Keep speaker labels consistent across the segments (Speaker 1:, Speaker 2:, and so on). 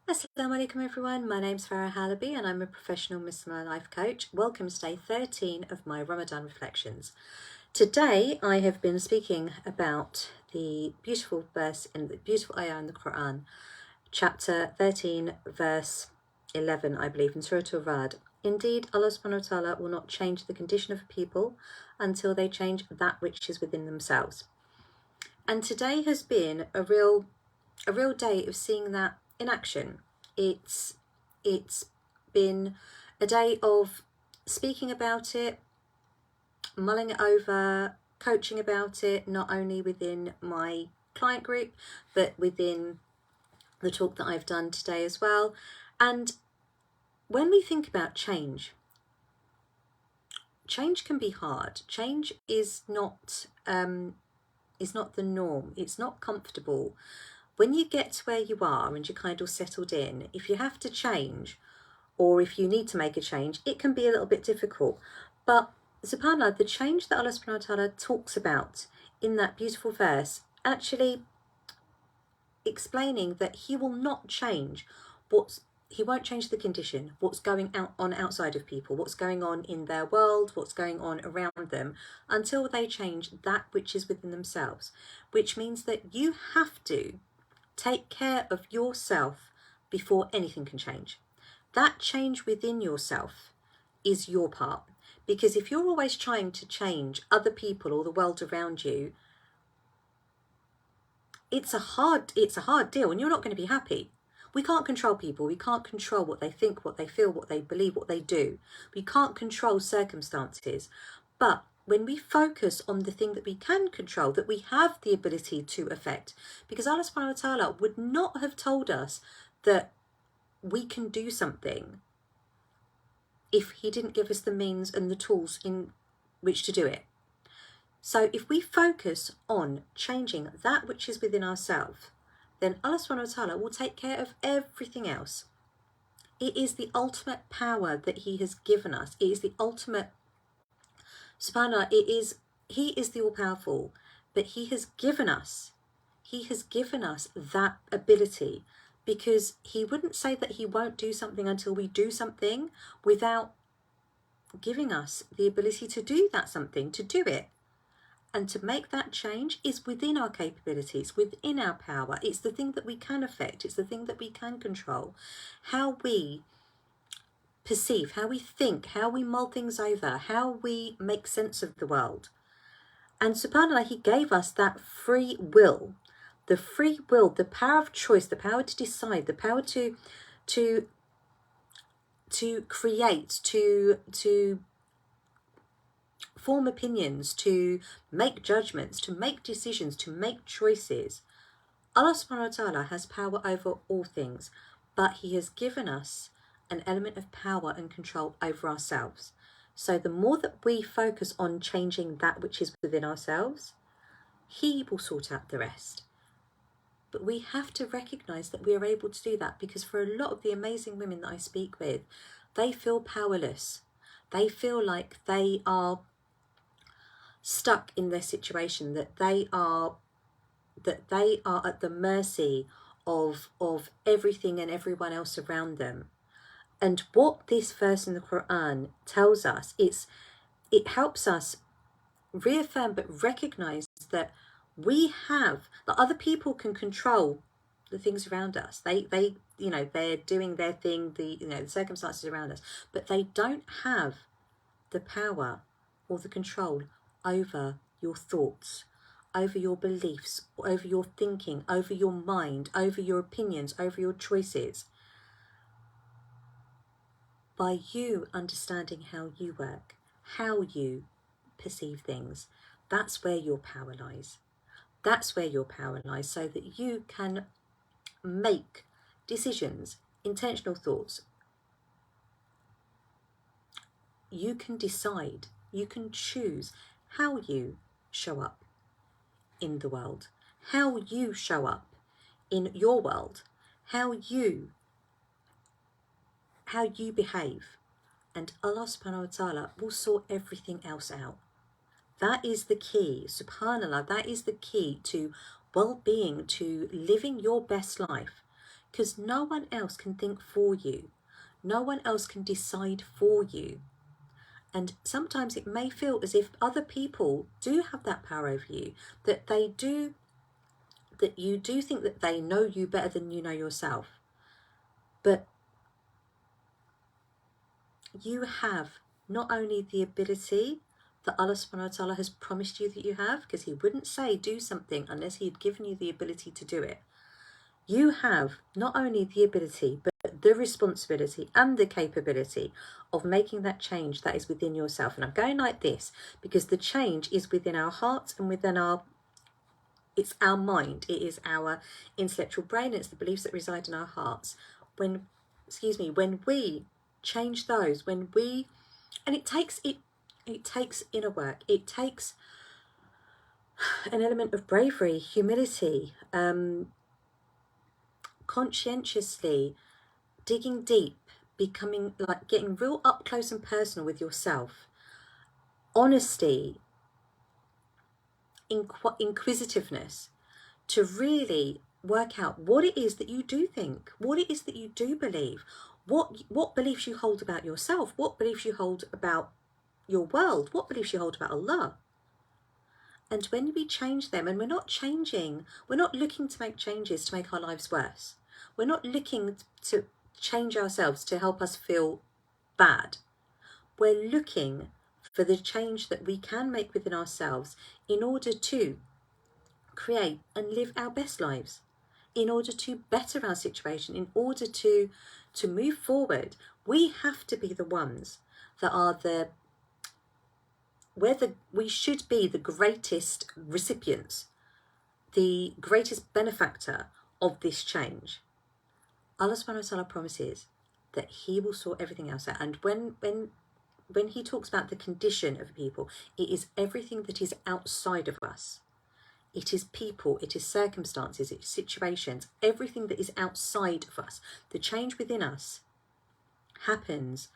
Speaker 1: Assalamu alaikum everyone, my name's Farah Halaby and I'm a professional Muslim life coach. Welcome to day 13 of my Ramadan Reflections. Today I have been speaking about the beautiful verse in the beautiful ayah in the Quran, chapter 13 verse 11 I believe in Surah Ar Ra'd. Indeed, Allah subhanahu wa ta'ala will not change the condition of a people until they change that which is within themselves. And today has been a real day of seeing that in action. It's been a day of speaking about it, mulling it over, coaching about it, not only within my client group, but within the talk that I've done today as well. And when we think about change can be hard. Change is not the norm. It's not comfortable. When you get to where you are and you're kind of settled in, if you have to change or if you need to make a change, it can be a little bit difficult. But subhanAllah, the change that Allah subhanahu wa ta'ala talks about in that beautiful verse, actually explaining that He will not change He won't change the condition, what's going on outside of people, what's going on in their world, what's going on around them, until they change that which is within themselves, which means that you have to take care of yourself before anything can change. That change within yourself is your part. Because if you're always trying to change other people or the world around you, it's a hard deal and you're not going to be happy. We can't control people. We can't control what they think, what they feel, what they believe, what they do. We can't control circumstances. But when we focus on the thing that we can control, that we have the ability to affect, because Allah subhanahu wa ta'ala would not have told us that we can do something if He didn't give us the means and the tools in which to do it. So if we focus on changing that which is within ourselves, then Allah subhanahu wa ta'ala will take care of everything else. It is the ultimate power that He has given us. It is the ultimate, subhanAllah, He is the all-powerful, but He has given us that ability, because He wouldn't say that He won't do something until we do something without giving us the ability to do that something, to do it. And to make that change is within our capabilities, within our power. It's the thing that we can affect. It's the thing that we can control. How we perceive, how we think, how we mull things over, how we make sense of the world. And subhanAllah, He gave us that free will. The free will, the power of choice, the power to decide, the power to create, to form opinions, to make judgments, to make decisions, to make choices. Allah subhanahu wa ta'ala has power over all things, but He has given us an element of power and control over ourselves. So the more that we focus on changing that which is within ourselves, He will sort out the rest. But we have to recognize that we are able to do that, because for a lot of the amazing women that I speak with, they feel powerless. They feel like they are stuck in their situation, that they are at the mercy of everything and everyone else around them. And what this verse in the Quran tells us, it helps us reaffirm but recognize that that other people can control the things around us. They they're doing their thing, the circumstances around us, but they don't have the power or the control over your thoughts, over your beliefs, over your thinking, over your mind, over your opinions, over your choices. By you understanding how you work, how you perceive things, that's where your power lies. That's where your power lies, so that you can make decisions, intentional thoughts. You can decide, you can choose how you show up in the world, how you show up in your world, how you behave, and Allah subhanahu wa ta'ala will sort everything else out. That is the key, subhanAllah, that is the key to well-being, to living your best life. because no one else can think for you. No one else can decide for you. And sometimes it may feel as if other people do have that power over you, that you do think that they know you better than you know yourself. But you have not only the ability that Allah subhanahu wa ta'ala has promised you that you have, because he wouldn't say do something unless he had given you the ability to do it. You have not only the ability, but the responsibility and the capability of making that change that is within yourself. And I'm going like this because the change is within our hearts and within it's our mind, it is our intellectual brain, it's the beliefs that reside in our hearts. When we change those, and it takes inner work, it takes an element of bravery, humility, conscientiously digging deep, becoming like getting real up close and personal with yourself, honesty, inquisitiveness, to really work out what it is that you do think, what it is that you do believe, what beliefs you hold about yourself, what beliefs you hold about your world, what beliefs you hold about Allah. And when we change them, and we're not looking to make changes to make our lives worse. We're not looking to change ourselves to help us feel bad. We're looking for the change that we can make within ourselves in order to create and live our best lives, in order to better our situation, in order to move forward. We have to be the ones that are we should be the greatest recipients, the greatest benefactor of this change. Allah subhanahu wa ta'ala promises that he will sort everything else out. And when he talks about the condition of people, it is everything that is outside of us. It is people, it is circumstances, it is situations, everything that is outside of us. The change within us happens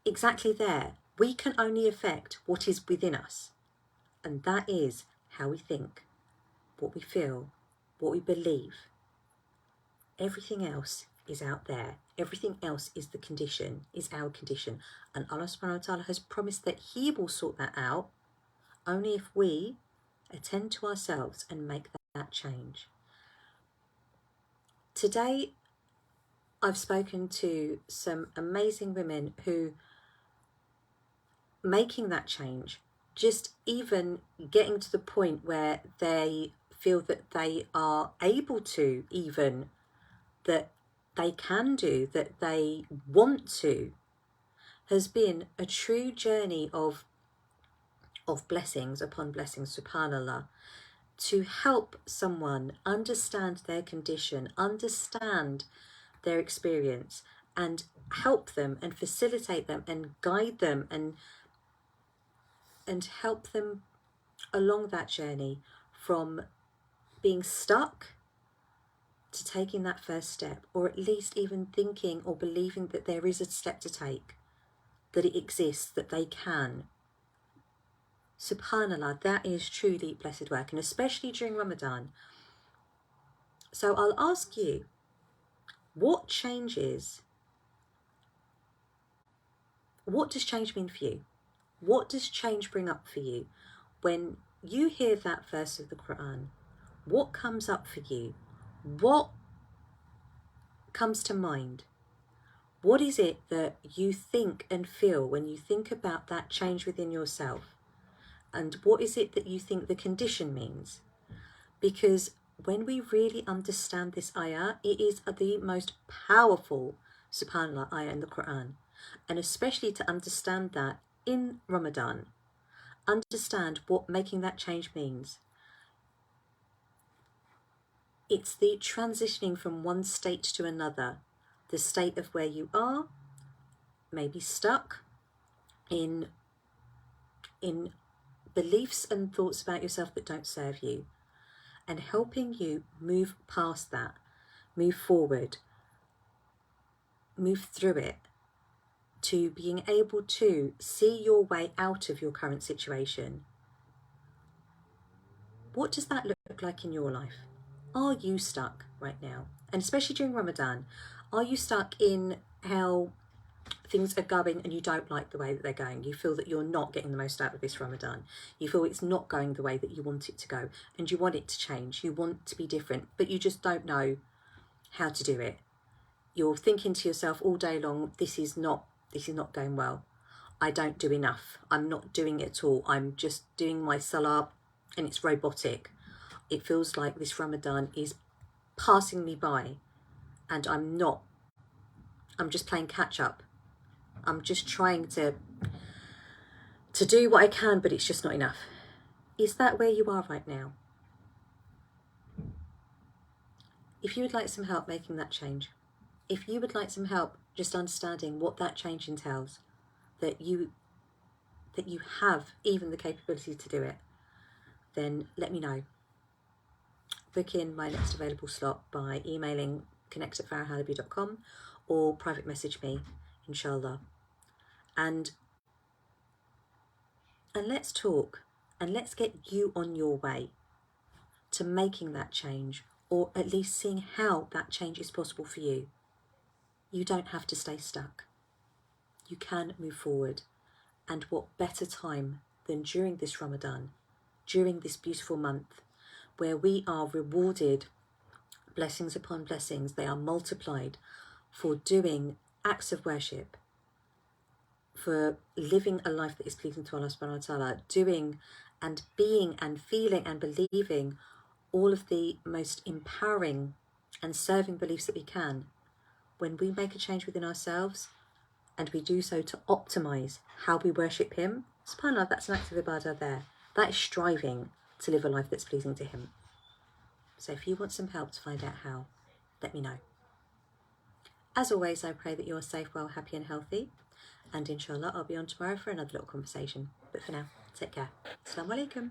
Speaker 1: exactly there. We can only affect what is within us. And that is how we think, what we feel, what we believe. Everything else is out there. Everything else is the condition, is our condition. And Allah subhanahu wa ta'ala has promised that he will sort that out only if we attend to ourselves and make that change. Today, I've spoken to some amazing women who making that change, just even getting to the point where they feel that they are able to, even that they can do, that they want to, has been a true journey of blessings upon blessings, subhanallah, to help someone understand their condition, understand their experience, and help them and facilitate them and guide them and help them along that journey from being stuck to taking that first step, or at least even thinking or believing that there is a step to take, that it exists, that they can. Subhanallah, that is truly blessed work, and especially during Ramadan. So I'll ask you, what does change mean for you? What does change bring up for you? When you hear that verse of the Quran, what comes up for you? What comes to mind? What is it that you think and feel when you think about that change within yourself? And what is it that you think the condition means? Because when we really understand this ayah, it is the most powerful, subhanAllah, ayah in the Quran. And especially to understand that in Ramadan, understand what making that change means. It's the transitioning from one state to another, the state of where you are, maybe stuck in beliefs and thoughts about yourself that don't serve you, and helping you move past that, move forward, move through it, to being able to see your way out of your current situation. What does that look like in your life? Are you stuck right now? And especially during Ramadan, are you stuck in how things are going and you don't like the way that they're going? You feel that you're not getting the most out of this Ramadan. You feel it's not going the way that you want it to go, and you want it to change. You want to be different, but you just don't know how to do it. You're thinking to yourself all day long, this is not going well. I don't do enough. I'm not doing it at all. I'm just doing my salah and it's robotic. It feels like this Ramadan is passing me by and I'm just playing catch up. I'm just trying to do what I can, but it's just not enough. Is that where you are right now? If you would like some help making that change, if you would like some help just understanding what that change entails, that you have even the capability to do it, then let me know. Book in my next available slot by emailing connect@farahhalaby.com or private message me, inshallah. And let's talk and let's get you on your way to making that change, or at least seeing how that change is possible for you. You don't have to stay stuck. You can move forward. And what better time than during this Ramadan, during this beautiful month, where we are rewarded blessings upon blessings. They are multiplied for doing acts of worship, for living a life that is pleasing to Allah subhanahu wa ta'ala, doing and being and feeling and believing all of the most empowering and serving beliefs that we can. When we make a change within ourselves and we do so to optimize how we worship Him, subhanAllah, that's an act of ibadah there. That is striving to live a life that's pleasing to Him. So if you want some help to find out how, let me know. As always, I pray that you are safe, well, happy and healthy. And inshallah, I'll be on tomorrow for another little conversation. But for now, take care. Assalamu alaikum.